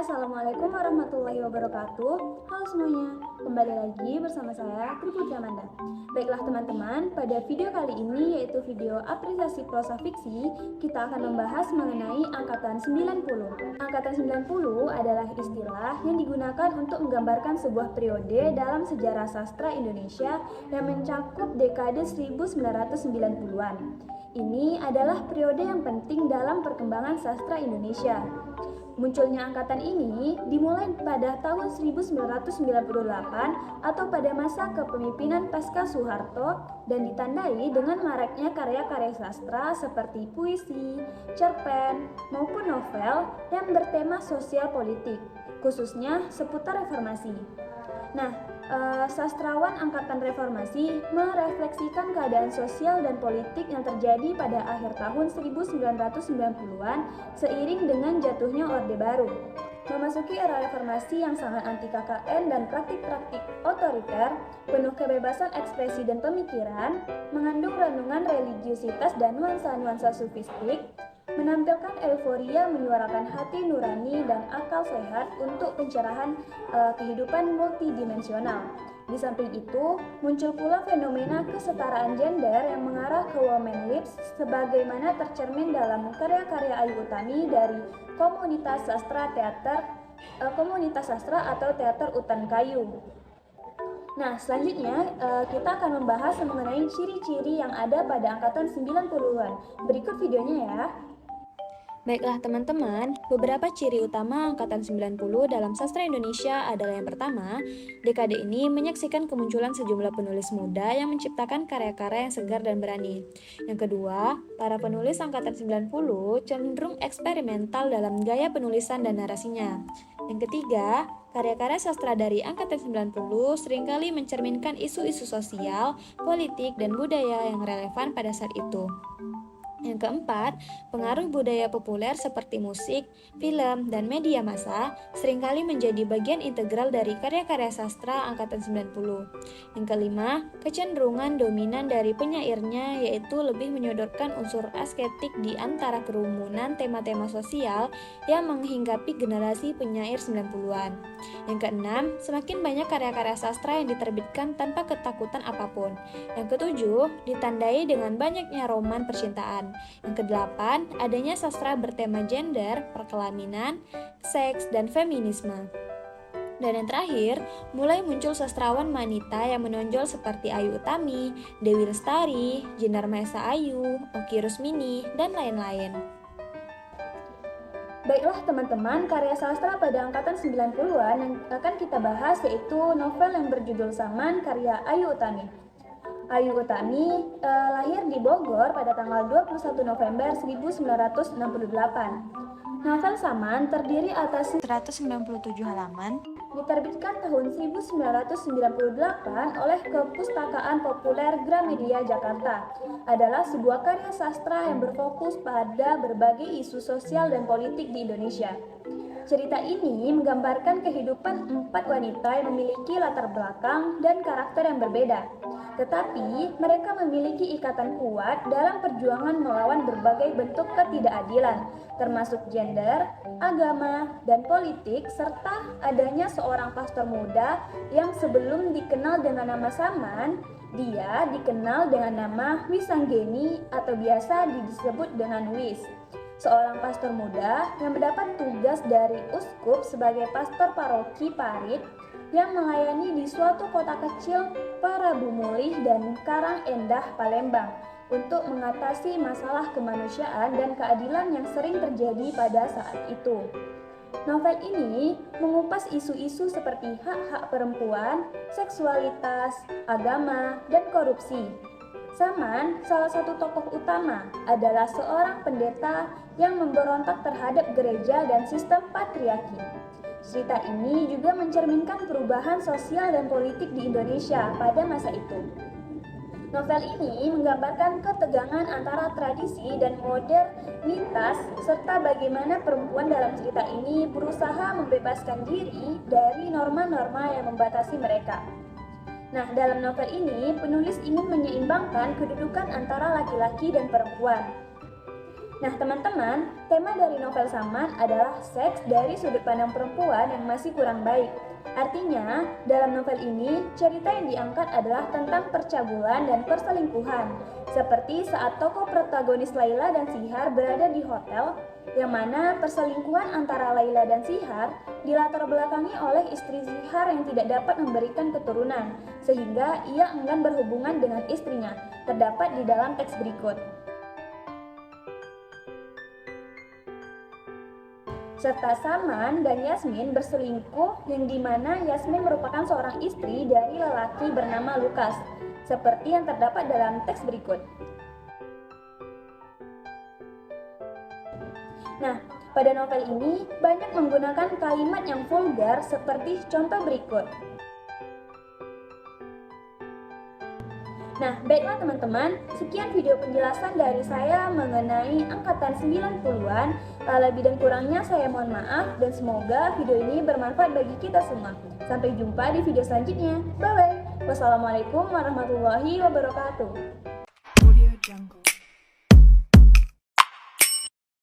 Assalamualaikum warahmatullahi wabarakatuh. Halo semuanya, kembali lagi bersama saya Tri Putri Amanda. Baiklah teman-teman, pada video kali ini yaitu video apresiasi prosa fiksi, kita akan membahas mengenai angkatan 90. Angkatan 90 adalah istilah yang digunakan untuk menggambarkan sebuah periode dalam sejarah sastra Indonesia yang mencakup dekade 1990-an. Ini adalah periode yang penting dalam perkembangan sastra Indonesia. Munculnya angkatan ini dimulai pada tahun 1998 atau pada masa kepemimpinan pasca Soeharto dan ditandai dengan maraknya karya-karya sastra seperti puisi, cerpen, maupun novel yang bertema sosial politik, khususnya seputar reformasi. Nah, sastrawan angkatan reformasi merefleksikan keadaan sosial dan politik yang terjadi pada akhir tahun 1990-an seiring dengan jatuhnya Orde Baru. Memasuki era reformasi yang sangat anti KKN dan praktik-praktik otoriter, penuh kebebasan ekspresi dan pemikiran, mengandung renungan religiusitas dan nuansa-nuansa sufistik, menampilkan euforia menyuarakan hati nurani dan akal sehat untuk pencerahan kehidupan multidimensional. Di samping itu, muncul pula fenomena kesetaraan gender yang mengarah ke womanlips sebagaimana tercermin dalam karya-karya Ayu Utami dari komunitas sastra atau teater Utan Kayu. Nah, selanjutnya kita akan membahas mengenai ciri-ciri yang ada pada angkatan 90-an. Berikut videonya ya. Baiklah teman-teman, beberapa ciri utama angkatan 90 dalam sastra Indonesia adalah yang pertama, dekade ini menyaksikan kemunculan sejumlah penulis muda yang menciptakan karya-karya yang segar dan berani. Yang kedua, para penulis angkatan 90 cenderung eksperimental dalam gaya penulisan dan narasinya. Yang ketiga, karya-karya sastra dari angkatan 90 seringkali mencerminkan isu-isu sosial, politik, dan budaya yang relevan pada saat itu. Yang keempat, pengaruh budaya populer seperti musik, film, dan media massa seringkali menjadi bagian integral dari karya-karya sastra angkatan 90. Yang kelima, kecenderungan dominan dari penyairnya yaitu lebih menyodorkan unsur asketik di antara kerumunan tema-tema sosial yang menghinggapi generasi penyair 90-an. Yang keenam, semakin banyak karya-karya sastra yang diterbitkan tanpa ketakutan apapun. Yang ketujuh, ditandai dengan banyaknya roman percintaan. Yang kedelapan, adanya sastra bertema gender, perkelaminan, seks, dan feminisme. Dan yang terakhir, mulai muncul sastrawan wanita yang menonjol seperti Ayu Utami, Dewi Lestari, Jenar Maesa Ayu, Oki Rusmini, dan lain-lain. Baiklah teman-teman, karya sastra pada angkatan 90-an yang akan kita bahas yaitu novel yang berjudul Saman karya Ayu Utami. Ayu Utami lahir di Bogor pada tanggal 21 November 1968. Novel Saman terdiri atas 197 halaman, diterbitkan tahun 1998 oleh Kepustakaan Populer Gramedia Jakarta. Adalah sebuah karya sastra yang berfokus pada berbagai isu sosial dan politik di Indonesia. Cerita ini menggambarkan kehidupan 4 wanita yang memiliki latar belakang dan karakter yang berbeda. Tetapi mereka memiliki ikatan kuat dalam perjuangan melawan berbagai bentuk ketidakadilan, termasuk gender, agama, dan politik, serta adanya seorang pastor muda yang sebelum dikenal dengan nama Saman, dia dikenal dengan nama Wisanggeni atau biasa disebut dengan Wis. Seorang pastor muda yang mendapat tugas dari uskup sebagai pastor paroki Parit yang melayani di suatu kota kecil Parabumulih dan Karangendah, Palembang untuk mengatasi masalah kemanusiaan dan keadilan yang sering terjadi pada saat itu. Novel ini mengupas isu-isu seperti hak-hak perempuan, seksualitas, agama, dan korupsi. Saman, salah satu tokoh utama, adalah seorang pendeta yang memberontak terhadap gereja dan sistem patriarki. Cerita ini juga mencerminkan perubahan sosial dan politik di Indonesia pada masa itu. Novel ini menggambarkan ketegangan antara tradisi dan modernitas serta bagaimana perempuan dalam cerita ini berusaha membebaskan diri dari norma-norma yang membatasi mereka. Nah, dalam novel ini, penulis ingin menyeimbangkan kedudukan antara laki-laki dan perempuan. Nah, teman-teman, tema dari novel Saman adalah seks dari sudut pandang perempuan yang masih kurang baik. Artinya, dalam novel ini, cerita yang diangkat adalah tentang percabulan dan perselingkuhan. Seperti saat tokoh protagonis Laila dan Sihar berada di hotel, yang mana perselingkuhan antara Laila dan Sihar dilatar belakangi oleh istri Sihar yang tidak dapat memberikan keturunan, sehingga ia enggan berhubungan dengan istrinya, terdapat di dalam teks berikut. Serta Saman dan Yasmin berselingkuh yang dimana Yasmin merupakan seorang istri dari lelaki bernama Lukas, seperti yang terdapat dalam teks berikut. Nah, pada novel ini banyak menggunakan kalimat yang vulgar seperti contoh berikut. Nah, baiklah teman-teman, sekian video penjelasan dari saya mengenai angkatan 90-an. Lebih dan kurangnya saya mohon maaf dan semoga video ini bermanfaat bagi kita semua. Sampai jumpa di video selanjutnya. Bye-bye. Wassalamualaikum warahmatullahi wabarakatuh.